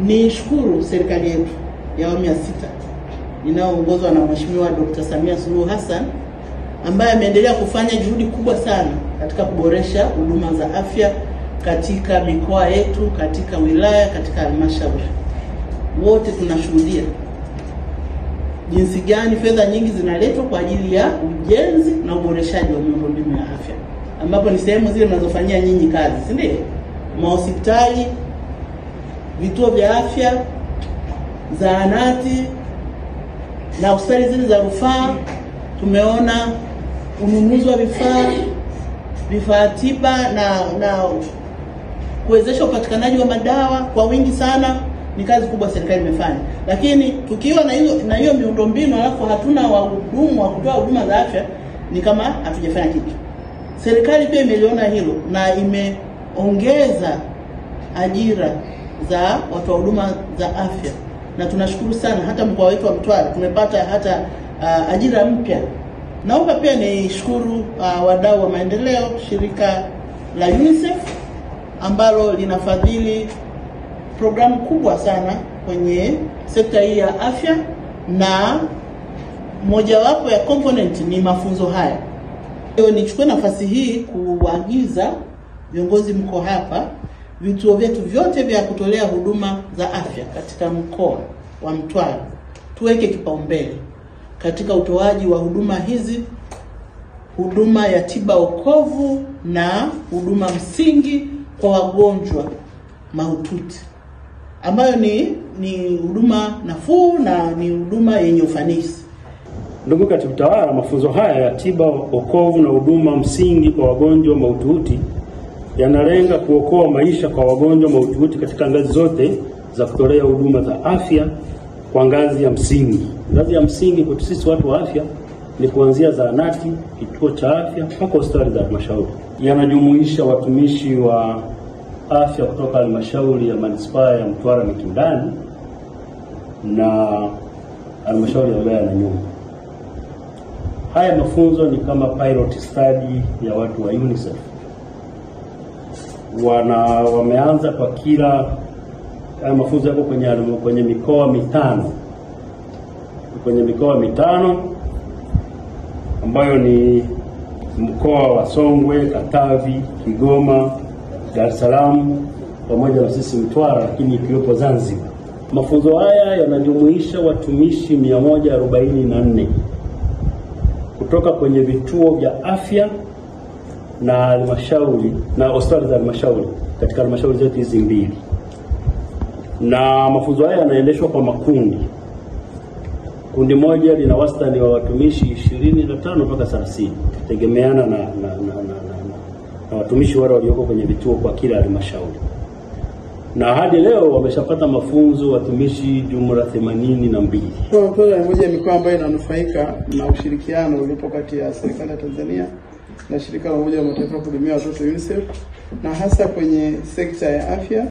Nishukuru serikali yetu ya awamu ya 6 inayoongozwa na Mheshimiwa Dr. Samia Suluhu Hassan, ambaye ameendelea kufanya juhudi kubwa sana katika kuboresha huduma za afya katika mikoa yetu, katika wilaya, katika halmashauri. Wote tunashuhudia jinsi gani fedha nyingi zinaletwa kwa ajili ya ujenzi na uboreshaji wa miundombinu ya afya, ambapo ni sehemu zile mnazofanyia nyinyi kazi, si ndio? Mahospitali, vituo vya afya, zahanati na hospitali zile za rufaa. Tumeona ununuzi wa vifaa tiba na kuwezesha upatikanaji wa madawa kwa wingi sana. Ni kazi kubwa serikali imefanya. Lakini tukiwa na hiyo miundombinu alafu hatuna wahudumu wa kutoa huduma za afya, ni kama hatujafanya kitu. Serikali pia imeliona hilo na imeongeza ajira za watu wa huduma za afya, na tunashukuru sana. Hata mkoa wetu wa Mtwara tumepata hata ajira mpya. Naomba pia nishukuru wadau wa maendeleo, shirika la UNICEF ambalo linafadhili programu kubwa sana kwenye sekta hii ya afya, na mojawapo ya component ni mafunzo haya. Leo nichukue nafasi hii kuagiza viongozi mko hapa, vituo vyetu vyote vya kutolea huduma za afya katika mkoa wa Mtwara tuweke kipaumbele katika utoaji wa huduma hizi, huduma ya tiba okovu na huduma msingi kwa wagonjwa mahututi, ambayo ni huduma nafuu na ni huduma yenye ufanisi. Ndugu Katibu Tawala, mafunzo haya ya tiba okovu na huduma msingi kwa wagonjwa mahututi yanalenga kuokoa maisha kwa wagonjwa mahututi katika ngazi zote za kutolea huduma za afya kwa ngazi ya msingi. Ngazi ya msingi kwa sisi watu wa afya ni kuanzia zahanati, kituo cha afya mpaka hospitali za halmashauri. Yanajumuisha watumishi wa afya kutoka halmashauri ya manispaa ya Mtwara Mikindani na halmashauri ya Mbeya na Nyumbu. Haya mafunzo ni kama pilot study ya watu wa UNICEF. Wameanza kwa kila mafunzo yako kwenye mikoa mitano. Kwenye mikoa mitano ambayo ni mkoa wa Songwe, Katavi, Kigoma, Dar es Salaam pamoja na sisi Mtwara, lakini ikiwepo Zanzibar. Mafunzo haya yanajumuisha watumishi 144 kutoka kwenye vituo vya afya na halmashauri na hospitali za halmashauri katika halmashauri zote hizi mbili. Na mafunzo haya yanaendeshwa kwa makundi. Kundi moja lina wastani wa watumishi 25 mpaka 30 tegemeana na watumishi wale walioko kwenye vituo kwa kila halmashauri. Na hadi leo wameshapata mafunzo watumishi jumla 82. Mtwara ni moja ya mikoa ambayo inanufaika na ushirikiano ulipo kati ya serikali ya Tanzania na shirika la Umoja wa Mataifa kuhudumia watoto UNICEF, na hasa kwenye sekta ya afya.